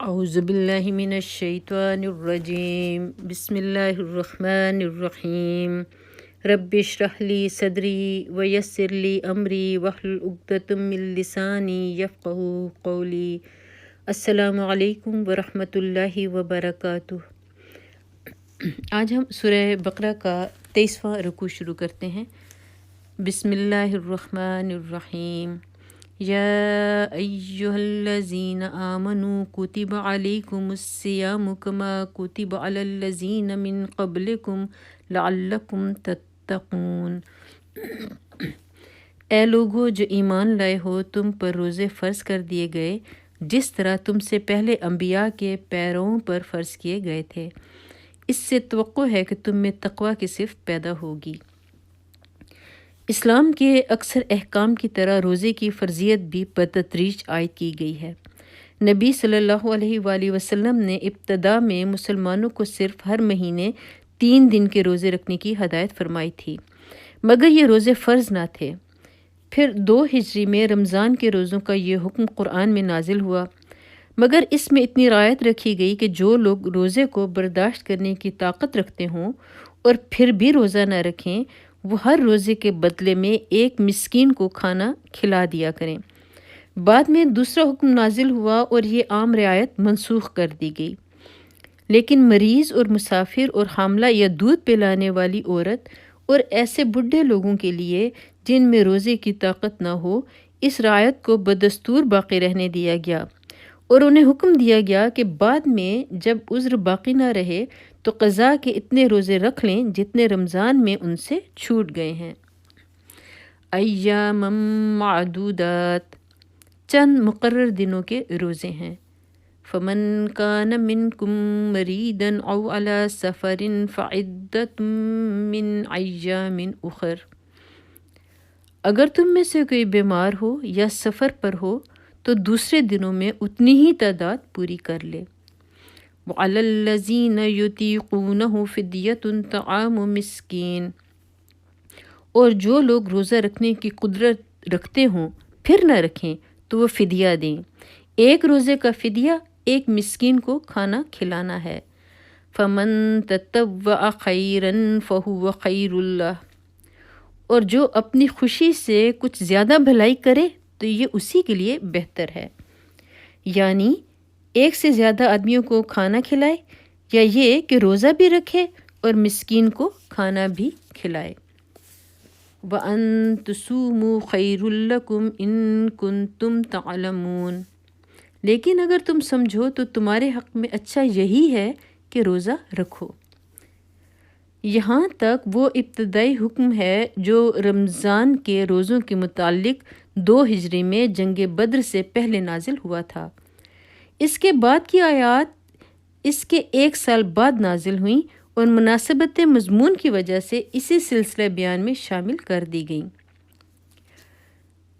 اعوذ باللہ من الشیطان الرجیم بسم اللہ الرحمن الرحیم رب اشرح لی صدری ویسر لی امری واحلل عقدۃ من لسانی یفقہوا قولی۔ السلام علیکم ورحمۃ اللہ وبرکاتہ۔ آج ہم سورہ بقرہ کا 23واں رکوع شروع کرتے ہیں۔ بسم اللہ الرحمن الرحیم۔ یا ایہا الذین آمنوا کتب علیکم الصیام کما کتب علی الذین من قبلکم لعلکم تتقون۔ اے لوگو جو ایمان لائے ہو، تم پر روزے فرض کر دیے گئے جس طرح تم سے پہلے انبیاء کے پیرووں پر فرض کیے گئے تھے۔ اس سے توقع ہے کہ تم میں تقوی کی صفت پیدا ہوگی۔ اسلام کے اکثر احکام کی طرح روزے کی فرضیت بھی بتدریج عائد کی گئی ہے۔ نبی صلی اللہ علیہ وآلہ وسلم نے ابتدا میں مسلمانوں کو صرف ہر مہینے 3 دن کے روزے رکھنے کی ہدایت فرمائی تھی، مگر یہ روزے فرض نہ تھے۔ پھر 2 ہجری میں رمضان کے روزوں کا یہ حکم قرآن میں نازل ہوا، مگر اس میں اتنی رعایت رکھی گئی کہ جو لوگ روزے کو برداشت کرنے کی طاقت رکھتے ہوں اور پھر بھی روزہ نہ رکھیں، وہ ہر روزے کے بدلے میں ایک مسکین کو کھانا کھلا دیا کریں۔ بعد میں دوسرا حکم نازل ہوا اور یہ عام رعایت منسوخ کر دی گئی، لیکن مریض اور مسافر اور حاملہ یا دودھ پلانے والی عورت اور ایسے بوڑھے لوگوں کے لیے جن میں روزے کی طاقت نہ ہو، اس رعایت کو بدستور باقی رہنے دیا گیا، اور انہیں حکم دیا گیا کہ بعد میں جب عذر باقی نہ رہے تو قضا کے اتنے روزے رکھ لیں جتنے رمضان میں ان سے چھوٹ گئے ہیں۔ ایام معدودات، چند مقرر دنوں کے روزے ہیں۔ فمن کان منکم مریدا او علی سفر فعدۃ من ایام اخر۔ اگر تم میں سے کوئی بیمار ہو یا سفر پر ہو تو دوسرے دنوں میں اتنی ہی تعداد پوری کر لے۔ وعلی الذین یطیقونہ فدیۃ طعام مسکین، اور جو لوگ روزہ رکھنے کی قدرت رکھتے ہوں پھر نہ رکھیں تو وہ فدیہ دیں۔ ایک روزے کا فدیہ ایک مسکین کو کھانا کھلانا ہے۔ فمن تطوع خیرا فہو خیر اللہ، اور جو اپنی خوشی سے کچھ زیادہ بھلائی کرے تو یہ اسی کے لیے بہتر ہے، یعنی ایک سے زیادہ آدمیوں کو کھانا کھلائے، یا یہ کہ روزہ بھی رکھے اور مسکین کو کھانا بھی کھلائے۔ وَأَن تُصُومُوا خَيْرٌ لَكُمْ إِن كُنتُمْ تَعْلَمُونَ، لیکن اگر تم سمجھو تو تمہارے حق میں اچھا یہی ہے کہ روزہ رکھو۔ یہاں تک وہ ابتدائی حکم ہے جو رمضان کے روزوں کے متعلق 2 ہجری میں جنگ بدر سے پہلے نازل ہوا تھا۔ اس کے بعد کی آیات اس کے 1 سال بعد نازل ہوئیں اور مناسبت مضمون کی وجہ سے اسی سلسلہ بیان میں شامل کر دی گئیں۔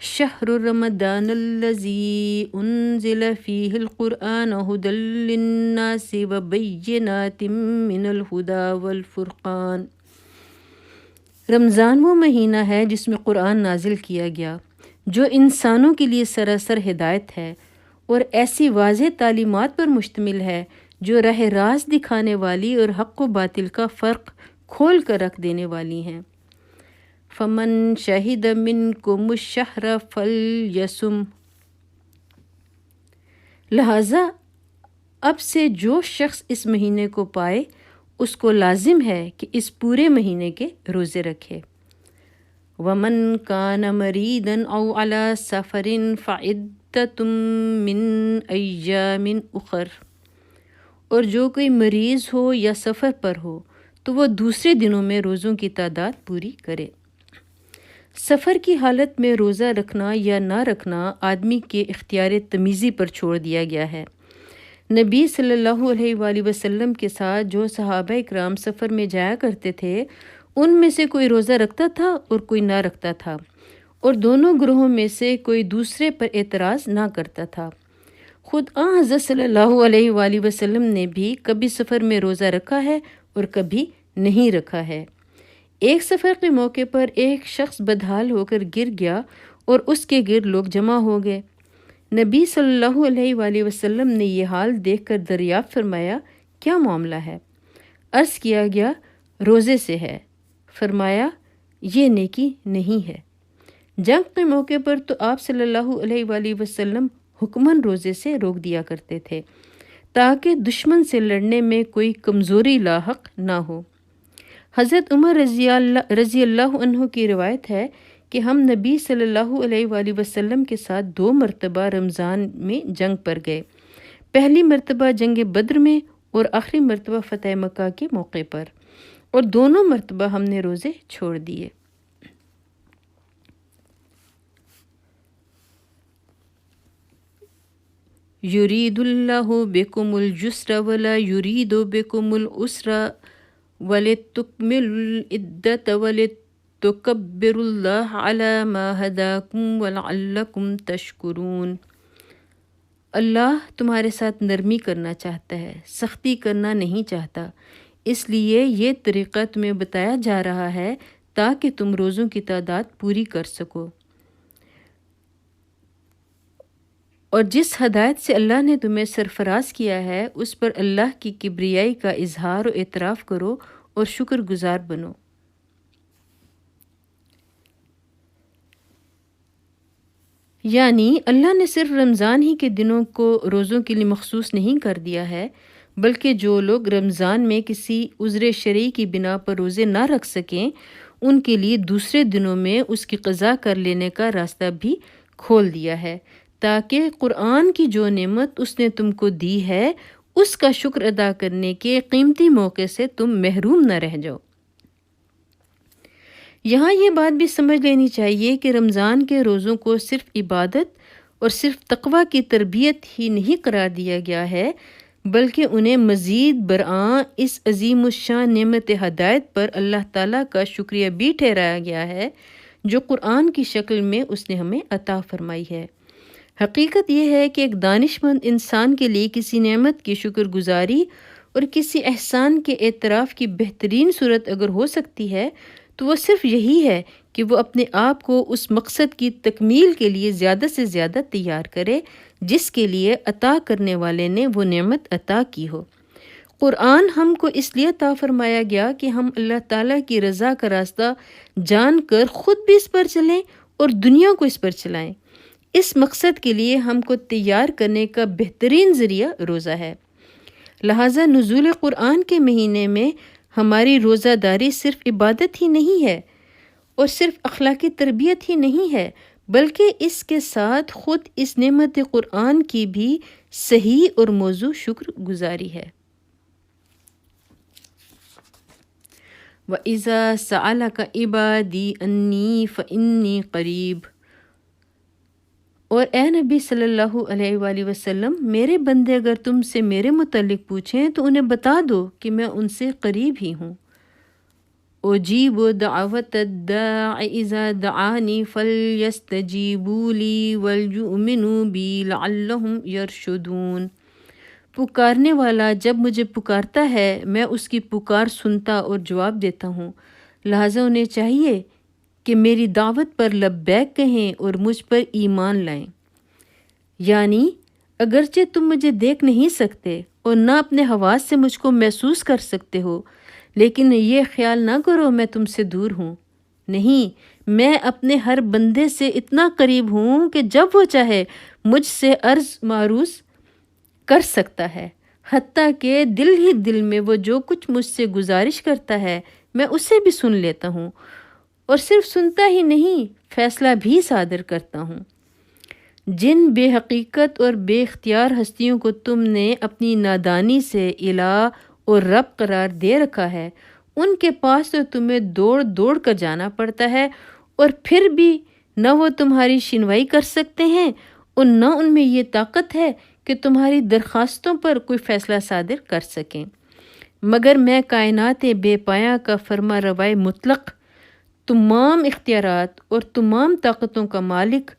شہر رمضان الذی انزل فیہ القرآن ھدی للناس وبینات من الھدی والفرقان۔ رمضان وہ مہینہ ہے جس میں قرآن نازل کیا گیا، جو انسانوں کے لیے سراسر ہدایت ہے اور ایسی واضح تعلیمات پر مشتمل ہے جو راہ راست دکھانے والی اور حق و باطل کا فرق کھول کر رکھ دینے والی ہیں۔ فمن شہد منکم الشہر فلیصم، لہذا اب سے جو شخص اس مہینے کو پائے اس کو لازم ہے کہ اس پورے مہینے کے روزے رکھے۔ ومن کان مریدا او علی سفر فعدۃ من ایام اخر، اور جو کوئی مریض ہو یا سفر پر ہو تو وہ دوسرے دنوں میں روزوں کی تعداد پوری کرے۔ سفر کی حالت میں روزہ رکھنا یا نہ رکھنا آدمی کے اختیار تمیزی پر چھوڑ دیا گیا ہے۔ نبی صلی اللہ علیہ وآلہ وسلم کے ساتھ جو صحابہ اکرام سفر میں جایا کرتے تھے، ان میں سے کوئی روزہ رکھتا تھا اور کوئی نہ رکھتا تھا، اور دونوں گروہوں میں سے کوئی دوسرے پر اعتراض نہ کرتا تھا۔ خود حضرت صلی اللہ علیہ وآلہ وسلم نے بھی کبھی سفر میں روزہ رکھا ہے اور کبھی نہیں رکھا ہے۔ ایک سفر کے موقع پر ایک شخص بدحال ہو کر گر گیا اور اس کے گرد لوگ جمع ہو گئے۔ نبی صلی اللہ علیہ وآلہ وسلم نے یہ حال دیکھ کر دریافت فرمایا، کیا معاملہ ہے؟ عرض کیا گیا، روزے سے ہے۔ فرمایا، یہ نیکی نہیں ہے۔ جنگ کے موقع پر تو آپ صلی اللہ علیہ وآلہ وسلم حکماً روزے سے روک دیا کرتے تھے تاکہ دشمن سے لڑنے میں کوئی کمزوری لاحق نہ ہو۔ حضرت عمر رضی اللہ عنہ کی روایت ہے کہ ہم نبی صلی اللہ علیہ وآلہ وسلم کے ساتھ 2 مرتبہ رمضان میں جنگ پر گئے، پہلی مرتبہ جنگ بدر میں اور آخری مرتبہ فتح مکہ کے موقع پر، اور دونوں مرتبہ ہم نے روزے چھوڑ دیے۔ یرید اللہ بکم الجسر ولا یرید بکم العسر ولتکملوا العدۃ ولتکبروا اللہ علی ما ہداکم ولعلکم تشکرون۔ اللہ تمہارے ساتھ نرمی کرنا چاہتا ہے، سختی کرنا نہیں چاہتا، اس لیے یہ طریقہ تمہیں بتایا جا رہا ہے تاکہ تم روزوں کی تعداد پوری کر سکو، اور جس ہدایت سے اللہ نے تمہیں سرفراز کیا ہے اس پر اللہ کی کبریائی کا اظہار و اعتراف کرو اور شکر گزار بنو۔ یعنی اللہ نے صرف رمضان ہی کے دنوں کو روزوں کے لیے مخصوص نہیں کر دیا ہے، بلکہ جو لوگ رمضان میں کسی عذر شرعی کی بنا پر روزے نہ رکھ سکیں ان کے لیے دوسرے دنوں میں اس کی قضا کر لینے کا راستہ بھی کھول دیا ہے تاکہ قرآن کی جو نعمت اس نے تم کو دی ہے اس کا شکر ادا کرنے کے قیمتی موقع سے تم محروم نہ رہ جاؤ۔ یہاں یہ بات بھی سمجھ لینی چاہیے کہ رمضان کے روزوں کو صرف عبادت اور صرف تقوی کی تربیت ہی نہیں قرار دیا گیا ہے، بلکہ انہیں مزید برآں اس عظیم الشان نعمت ہدایت پر اللہ تعالیٰ کا شکریہ بھی ٹھہرایا گیا ہے جو قرآن کی شکل میں اس نے ہمیں عطا فرمائی ہے۔ حقیقت یہ ہے کہ ایک دانش مند انسان کے لیے کسی نعمت کی شکر گزاری اور کسی احسان کے اعتراف کی بہترین صورت اگر ہو سکتی ہے تو وہ صرف یہی ہے کہ وہ اپنے آپ کو اس مقصد کی تکمیل کے لیے زیادہ سے زیادہ تیار کرے جس کے لیے عطا کرنے والے نے وہ نعمت عطا کی ہو۔ قرآن ہم کو اس لیے عطا فرمایا گیا کہ ہم اللہ تعالیٰ کی رضا کا راستہ جان کر خود بھی اس پر چلیں اور دنیا کو اس پر چلائیں۔ اس مقصد کے لیے ہم کو تیار کرنے کا بہترین ذریعہ روزہ ہے۔ لہٰذا نزول قرآن کے مہینے میں ہماری روزہ داری صرف عبادت ہی نہیں ہے اور صرف اخلاقی تربیت ہی نہیں ہے، بلکہ اس کے ساتھ خود اس نعمت قرآن کی بھی صحیح اور موضوع شکر گزاری ہے۔ وَإِذَا سَأَلَكَ عِبَادِي أَنِّي فَإِنِّي قَرِيبٌ، اور اے نبی صلی اللہ علیہ وآلہ وسلم، میرے بندے اگر تم سے میرے متعلق پوچھیں تو انہیں بتا دو کہ میں ان سے قریب ہی ہوں۔ اجیب دعوت الداع اذا دعانی فلیستجیبوا لی وليؤمنوا بی لعلہم یرشدون۔ پکارنے والا جب مجھے پکارتا ہے میں اس کی پکار سنتا اور جواب دیتا ہوں، لہٰذا انہیں چاہیے کہ میری دعوت پر لبیک کہیں اور مجھ پر ایمان لائیں۔ یعنی اگرچہ تم مجھے دیکھ نہیں سکتے اور نہ اپنے حواس سے مجھ کو محسوس کر سکتے ہو، لیکن یہ خیال نہ کرو میں تم سے دور ہوں۔ نہیں، میں اپنے ہر بندے سے اتنا قریب ہوں کہ جب وہ چاہے مجھ سے عرض معروض کر سکتا ہے، حتیٰ کہ دل ہی دل میں وہ جو کچھ مجھ سے گزارش کرتا ہے میں اسے بھی سن لیتا ہوں، اور صرف سنتا ہی نہیں فیصلہ بھی صادر کرتا ہوں۔ جن بے حقیقت اور بے اختیار ہستیوں کو تم نے اپنی نادانی سے الہ اور رب قرار دے رکھا ہے ان کے پاس تو تمہیں دوڑ دوڑ کر جانا پڑتا ہے، اور پھر بھی نہ وہ تمہاری شنوائی کر سکتے ہیں اور نہ ان میں یہ طاقت ہے کہ تمہاری درخواستوں پر کوئی فیصلہ صادر کر سکیں، مگر میں کائنات بے پایہ کا فرما روائے مطلق، تمام اختیارات اور تمام طاقتوں کا مالک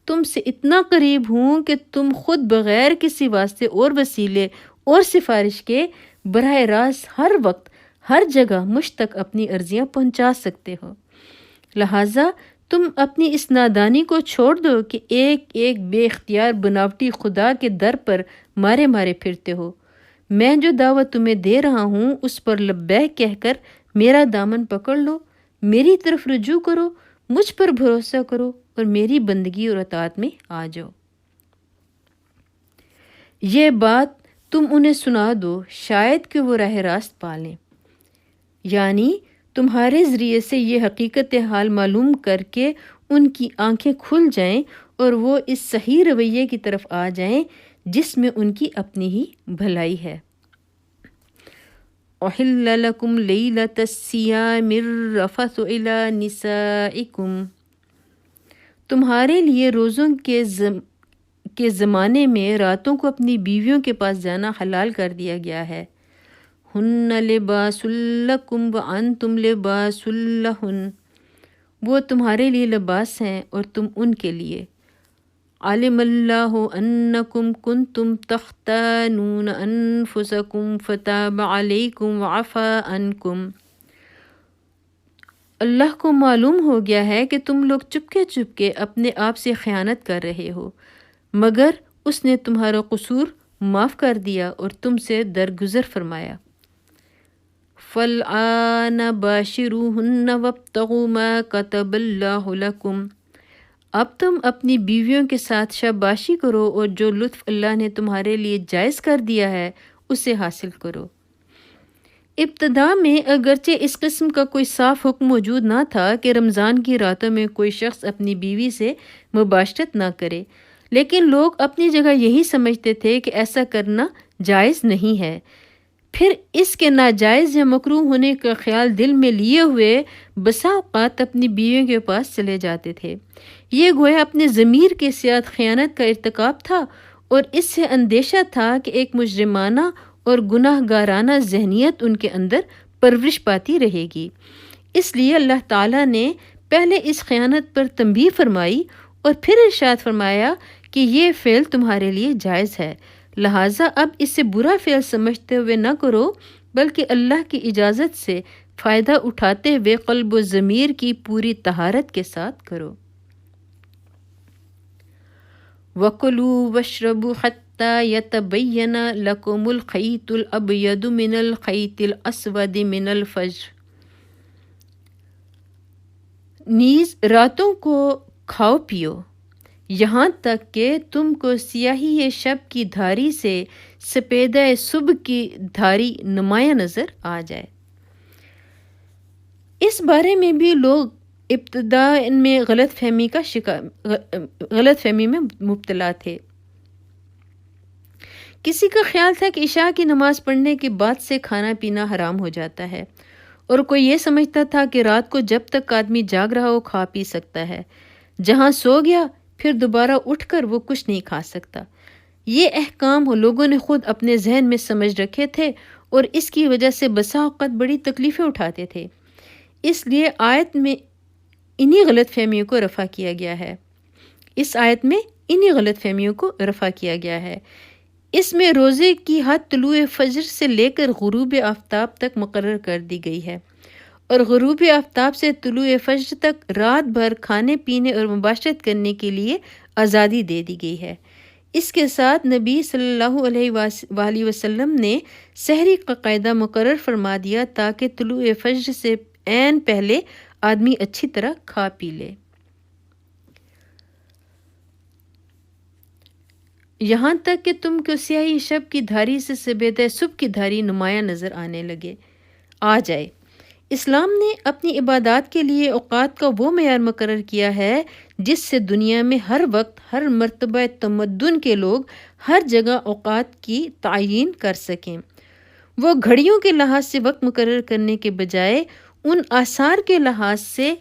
تم سے اتنا قریب ہوں کہ تم خود بغیر کسی واسطے اور وسیلے اور سفارش کے براہ راست ہر وقت ہر جگہ مجھ تک اپنی عرضیاں پہنچا سکتے ہو۔ لہٰذا تم اپنی اس نادانی کو چھوڑ دو کہ ایک ایک بے اختیار بناوٹی خدا کے در پر مارے مارے پھرتے ہو۔ میں جو دعوت تمہیں دے رہا ہوں اس پر لبیک کہہ کر میرا دامن پکڑ لو، میری طرف رجوع کرو، مجھ پر بھروسہ کرو اور میری بندگی اور اطاعت میں آ جاؤ۔ یہ بات تم انہیں سنا دو، شاید کہ وہ راہ راست پالیں، یعنی تمہارے ذریعے سے یہ حقیقت حال معلوم کر کے ان کی آنکھیں کھل جائیں اور وہ اس صحیح رویے کی طرف آ جائیں جس میں ان کی اپنی ہی بھلائی ہے۔ احل لکم لیلۃ الصیام الرفث الی نسائکم، تمہارے لیے روزوں کے زمانے میں راتوں کو اپنی بیویوں کے پاس جانا حلال کر دیا گیا ہے۔ ہن لباس لکم وانتم لباس لہن، وہ تمہارے لیے لباس ہیں اور تم ان کے لیے۔ علم اللہ انکم کنتم تختانون انفسکم فتاب علیکم وعفا عنکم، اللہ کو معلوم ہو گیا ہے کہ تم لوگ چپکے اپنے آپ سے خیانت کر رہے ہو، مگر اس نے تمہارا قصور معاف کر دیا اور تم سے درگزر فرمایا۔ فَالْآنَ بَاشِرُوهُنَّ وَابْتَغُوا مَا كَتَبَ اللَّهُ لَكُمْ، اب تم اپنی بیویوں کے ساتھ شاباشی کرو اور جو لطف اللہ نے تمہارے لیے جائز کر دیا ہے اسے حاصل کرو۔ ابتدا میں اگرچہ اس قسم کا کوئی صاف حکم موجود نہ تھا کہ رمضان کی راتوں میں کوئی شخص اپنی بیوی سے مباشرت نہ کرے، لیکن لوگ اپنی جگہ یہی سمجھتے تھے کہ ایسا کرنا جائز نہیں ہے، پھر اس کے ناجائز یا مکروہ ہونے کا خیال دل میں لیے ہوئے بسا اوقات اپنی بیویوں کے پاس چلے جاتے تھے۔ یہ گویا اپنے ضمیر کے ساتھ خیانت کا ارتکاب تھا اور اس سے اندیشہ تھا کہ ایک مجرمانہ اور گناہ گارانہ ذہنیت ان کے اندر پرورش پاتی رہے گی۔ اس لیے اللہ تعالیٰ نے پہلے اس خیانت پر تنبیہ فرمائی اور پھر ارشاد فرمایا کہ یہ فعل تمہارے لیے جائز ہے، لہٰذا اب اسے برا فعل سمجھتے ہوئے نہ کرو بلکہ اللہ کی اجازت سے فائدہ اٹھاتے ہوئے قلب و ضمیر کی پوری طہارت کے ساتھ کرو۔ وَكُلُوا وَاشْرَبُوا حَتَّى يَتَبَيَّنَ لَكُمُ الْخَيْطُ الْأَبْيَضُ مِنَ الْخَيْطِ الْأَسْوَدِ مِنَ الْفَجْرِ، نیز راتوں کو کھاؤ پیو یہاں تک کہ تم کو سیاہی شب کی دھاری سے سپیدہ صبح کی دھاری نمایاں نظر آ جائے۔ اس بارے میں بھی لوگ ابتدا میں غلط فہمی میں مبتلا تھے۔ کسی کا خیال تھا کہ عشاء کی نماز پڑھنے کے بعد سے کھانا پینا حرام ہو جاتا ہے، اور کوئی یہ سمجھتا تھا کہ رات کو جب تک آدمی جاگ رہا ہو کھا پی سکتا ہے، جہاں سو گیا پھر دوبارہ اٹھ کر وہ کچھ نہیں کھا سکتا۔ یہ احکام لوگوں نے خود اپنے ذہن میں سمجھ رکھے تھے اور اس کی وجہ سے بسا اوقات بڑی تکلیفیں اٹھاتے تھے۔ اس لیے آیت میں انہی غلط فہمیوں کو رفع کیا گیا ہے۔ اس آیت میں انہی غلط فہمیوں کو رفع کیا گیا ہے۔ اس میں روزے کی حد طلوع فجر سے لے کر غروب آفتاب تک مقرر کر دی گئی ہے، اور غروب آفتاب سے طلوع فجر تک رات بھر کھانے پینے اور مباشرت کرنے کے لیے آزادی دے دی گئی ہے۔ اس کے ساتھ نبی صلی اللہ علیہ وآلہ وسلم نے سحری کا قاعدہ مقرر فرما دیا تاکہ طلوع فجر سے عین پہلے آدمی اچھی طرح کھا پی لے۔ یہاں تک کہ تم کو سیاہی شب کی دھاری سے سبیدہ صبح کی دھاری نمایاں نظر آ جائے۔ اسلام نے اپنی عبادات کے لیے اوقات کا وہ معیار مقرر کیا ہے جس سے دنیا میں ہر وقت ہر مرتبہ تمدن کے لوگ ہر جگہ اوقات کی تعیین کر سکیں۔ وہ گھڑیوں کے لحاظ سے وقت مقرر کرنے کے بجائے ان آثار کے لحاظ سے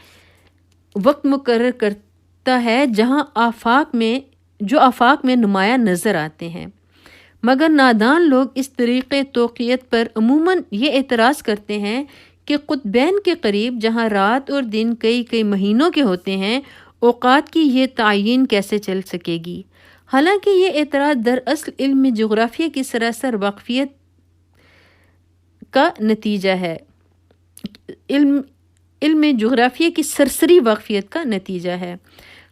وقت مقرر کرتا ہے جو آفاق میں نمایاں نظر آتے ہیں۔ مگر نادان لوگ اس طریقے توقیت پر عموماً یہ اعتراض کرتے ہیں کہ قطبین کے قریب جہاں رات اور دن کئی مہینوں کے ہوتے ہیں، اوقات کی یہ تعیین کیسے چل سکے گی؟ حالانکہ یہ اعتراض دراصل علم جغرافیہ کی سراسر واقفیت کا نتیجہ ہے۔ علم جغرافیہ کی سرسری واقفیت کا نتیجہ ہے۔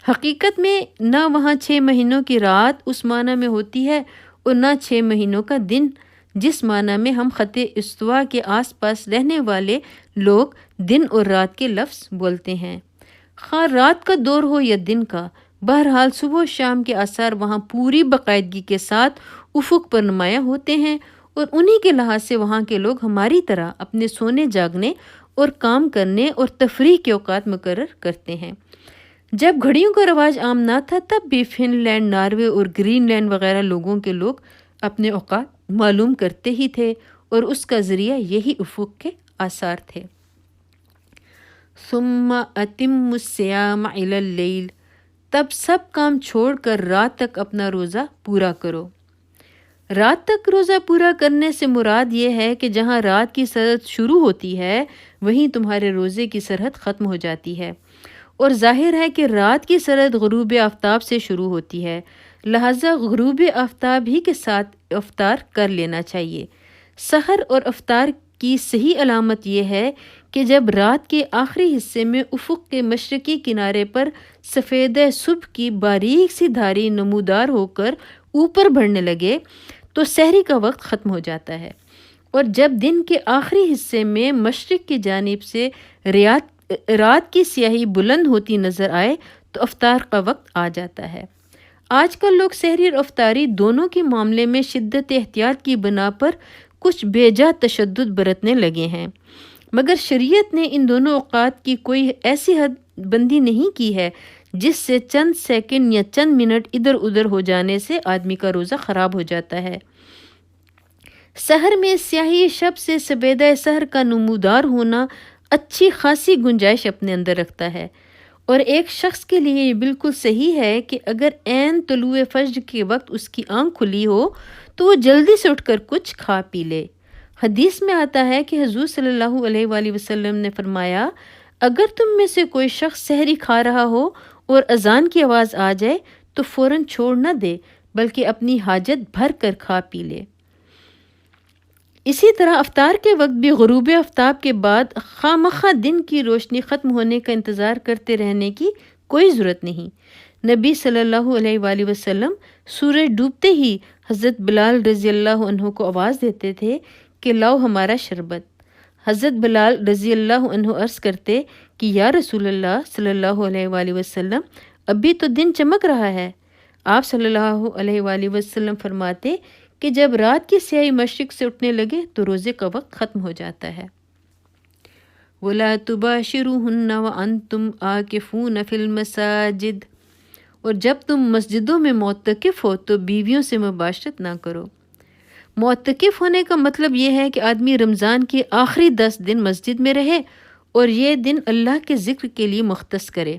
حقیقت میں نہ وہاں 6 مہینوں کی رات اس معنی میں ہوتی ہے اور نہ 6 مہینوں کا دن جس معنی میں ہم خط استوا کے آس پاس رہنے والے لوگ دن اور رات کے لفظ بولتے ہیں۔ خواہ رات کا دور ہو یا دن کا، بہرحال صبح و شام کے آثار وہاں پوری باقاعدگی کے ساتھ افق پر نمایاں ہوتے ہیں، اور انہی کے لحاظ سے وہاں کے لوگ ہماری طرح اپنے سونے جاگنے اور کام کرنے اور تفریح کے اوقات مقرر کرتے ہیں۔ جب گھڑیوں کا رواج عام نہ تھا تب بھی فن لینڈ، ناروے اور گرین لینڈ وغیرہ لوگوں کے لوگ اپنے اوقات معلوم کرتے ہی تھے، اور اس کا ذریعہ یہی افق کے آثار تھے۔ ثم اتم الصیام الی اللیل، تب سب کام چھوڑ کر رات تک اپنا روزہ پورا کرو۔ رات تک روزہ پورا کرنے سے مراد یہ ہے کہ جہاں رات کی سرحد شروع ہوتی ہے وہیں تمہارے روزے کی سرحد ختم ہو جاتی ہے، اور ظاہر ہے کہ رات کی سرحد غروب آفتاب سے شروع ہوتی ہے، لہٰذا غروب آفتاب ہی کے ساتھ افطار کر لینا چاہیے۔ سحر اور افطار کی صحیح علامت یہ ہے کہ جب رات کے آخری حصے میں افق کے مشرقی کنارے پر سفید صبح کی باریک سی دھاری نمودار ہو کر اوپر بڑھنے لگے تو سحری کا وقت ختم ہو جاتا ہے، اور جب دن کے آخری حصے میں مشرق کی جانب سے رات کی سیاہی بلند ہوتی نظر آئے تو افطار کا وقت آ جاتا ہے۔ آج کل لوگ سحری اور افطاری دونوں کے معاملے میں شدت احتیاط کی بنا پر کچھ بے جا تشدد برتنے لگے ہیں، مگر شریعت نے ان دونوں اوقات کی کوئی ایسی حد بندی نہیں کی ہے جس سے چند سیکنڈ یا چند منٹ ادھر ادھر ہو جانے سے آدمی کا روزہ خراب ہو جاتا ہے۔ سحر میں سیاہی شب سے سبیدہ سحر کا نمودار ہونا اچھی خاصی گنجائش اپنے اندر رکھتا ہے، اور ایک شخص کے لیے یہ بالکل صحیح ہے کہ اگر عین طلوع فجر کے وقت اس کی آنکھ کھلی ہو تو وہ جلدی سے اٹھ کر کچھ کھا پی لے۔ حدیث میں آتا ہے کہ حضور صلی اللہ علیہ وآلہ وسلم نے فرمایا، اگر تم میں سے کوئی شخص سحری کھا رہا ہو اور اذان کی آواز آ جائے تو فوراً چھوڑ نہ دے بلکہ اپنی حاجت بھر کر کھا پی لے۔ اسی طرح افطار کے وقت بھی غروب آفتاب کے بعد خواہ مخواہ دن کی روشنی ختم ہونے کا انتظار کرتے رہنے کی کوئی ضرورت نہیں۔ نبی صلی اللہ علیہ وآلہ وسلم سورج ڈوبتے ہی حضرت بلال رضی اللہ عنہ کو آواز دیتے تھے کہ لاؤ ہمارا شربت۔ حضرت بلال رضی اللہ عنہ عرض کرتے کہ یا رسول اللہ صلی اللہ علیہ وآلہ وسلم، ابھی تو دن چمک رہا ہے۔ آپ صلی اللہ علیہ وآلہ وسلم فرماتے کہ جب رات کی سیاہی مشرق سے اٹھنے لگے تو روزے کا وقت ختم ہو جاتا ہے۔ وَلَا تُبَاشِرُوهُنَّ وَأَنْتُمْ عَاكِفُونَ فِي الْمَسَاجِدِ، اور جب تم مسجدوں میں معتکف ہو تو بیویوں سے مباشرت نہ کرو۔ معتکف ہونے کا مطلب یہ ہے کہ آدمی رمضان کے آخری 10 دن مسجد میں رہے اور یہ دن اللہ کے ذکر کے لیے مختص کرے۔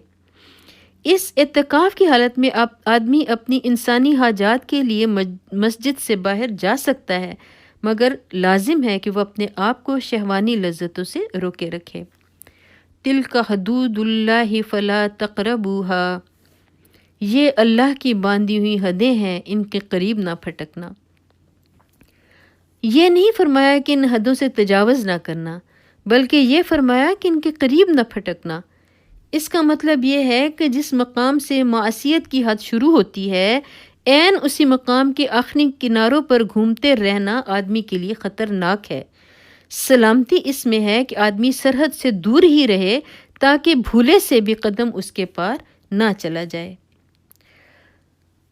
اس اعتکاف کی حالت میں آدمی اپنی انسانی حاجات کے لیے مسجد سے باہر جا سکتا ہے، مگر لازم ہے کہ وہ اپنے آپ کو شہوانی لذتوں سے روکے رکھے۔ تِلْکَ حدود اللہ فلا تقربوها، یہ اللہ کی باندھی ہوئی حدیں ہیں، ان کے قریب نہ پھٹکنا۔ یہ نہیں فرمایا کہ ان حدوں سے تجاوز نہ کرنا، بلکہ یہ فرمایا کہ ان کے قریب نہ پھٹکنا۔ اس کا مطلب یہ ہے کہ جس مقام سے معصیت کی حد شروع ہوتی ہے، عین اسی مقام کے آخری کناروں پر گھومتے رہنا آدمی کے لیے خطرناک ہے۔ سلامتی اس میں ہے کہ آدمی سرحد سے دور ہی رہے تاکہ بھولے سے بھی قدم اس کے پار نہ چلا جائے۔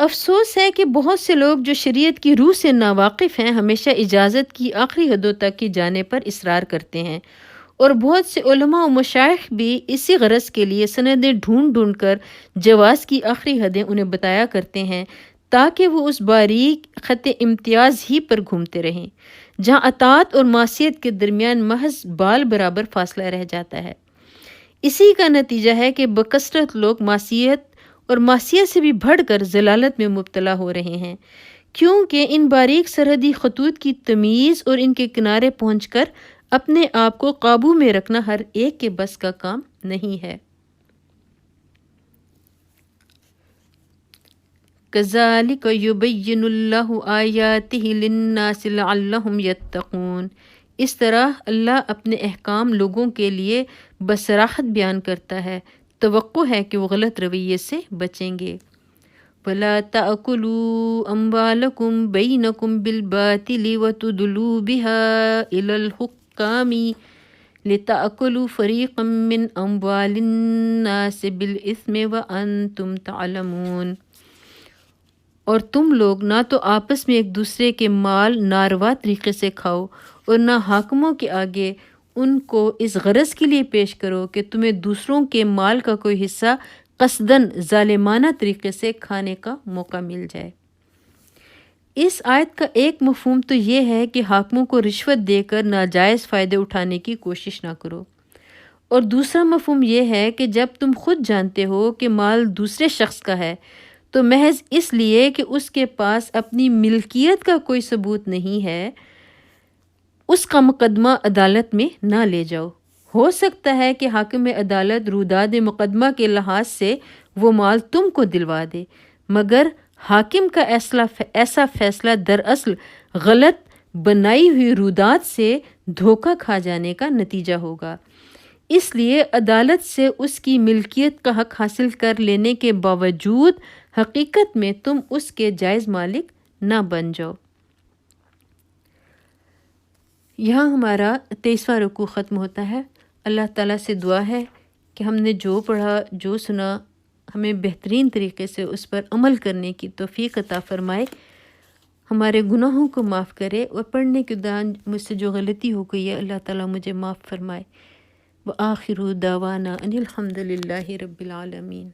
افسوس ہے کہ بہت سے لوگ جو شریعت کی روح سے ناواقف ہیں ہمیشہ اجازت کی آخری حدوں تک کی جانے پر اصرار کرتے ہیں، اور بہت سے علماء و مشائخ بھی اسی غرض کے لیے سندیں ڈھونڈ ڈھونڈ کر جواز کی آخری حدیں انہیں بتایا کرتے ہیں تاکہ وہ اس باریک خط امتیاز ہی پر گھومتے رہیں جہاں اطاعت اور معصیت کے درمیان محض بال برابر فاصلہ رہ جاتا ہے۔ اسی کا نتیجہ ہے کہ بکثرت لوگ معصیت اور معصیت سے بھی بڑھ کر ضلالت میں مبتلا ہو رہے ہیں، کیونکہ ان باریک سرحدی خطوط کی تمیز اور ان کے کنارے پہنچ کر اپنے آپ کو قابو میں رکھنا ہر ایک کے بس کا کام نہیں ہے۔ كَذَلِكَ يُبَيِّنُ اللَّهُ آيَاتِهِ لِلنَّاسِ لَعَلَّهُمْ يَتَّقُونَ، اس طرح اللہ اپنے احکام لوگوں کے لیے بصراحت بیان کرتا ہے، توقع ہے کہ وہ غلط رویے سے بچیں گے۔ وَلَا تَأْكُلُوا أَمْوَالَكُمْ بَيْنَكُمْ بِالْبَاطِلِ وَتُدْلُوا بِهَا إِلَى الْحُكَّامِ لِتَأْكُلُوا فَرِيقًا مِّنْ أَمْوَالِ النَّاسِ بِالْإِثْمِ وَأَنْتُمْ تَعْلَمُونَ۔ اور تم لوگ نہ تو آپس میں ایک دوسرے کے مال ناروا طریقے سے کھاؤ اور نہ حاکموں کے آگے ان کو اس غرض کے لیے پیش کرو کہ تمہیں دوسروں کے مال کا کوئی حصہ قصداً ظالمانہ طریقے سے کھانے کا موقع مل جائے۔ اس آیت کا ایک مفہوم تو یہ ہے کہ حاکموں کو رشوت دے کر ناجائز فائدے اٹھانے کی کوشش نہ کرو، اور دوسرا مفہوم یہ ہے کہ جب تم خود جانتے ہو کہ مال دوسرے شخص کا ہے تو محض اس لیے کہ اس کے پاس اپنی ملکیت کا کوئی ثبوت نہیں ہے اس کا مقدمہ عدالت میں نہ لے جاؤ۔ ہو سکتا ہے کہ حاکم عدالت روداد مقدمہ کے لحاظ سے وہ مال تم کو دلوا دے، مگر حاکم کا ایسا فیصلہ دراصل غلط بنائی ہوئی روداد سے دھوکہ کھا جانے کا نتیجہ ہوگا۔ اس لیے عدالت سے اس کی ملکیت کا حق حاصل کر لینے کے باوجود حقیقت میں تم اس کے جائز مالک نہ بن جاؤ۔ یہاں ہمارا 23واں رکوع ختم ہوتا ہے۔ اللہ تعالیٰ سے دعا ہے کہ ہم نے جو پڑھا جو سنا ہمیں بہترین طریقے سے اس پر عمل کرنے کی توفیق عطا فرمائے، ہمارے گناہوں کو معاف کرے، اور پڑھنے کے دوران مجھ سے جو غلطی ہو گئی ہے اللہ تعالیٰ مجھے معاف فرمائے۔ وآخر دعوانا ان الحمد للہ رب العالمین۔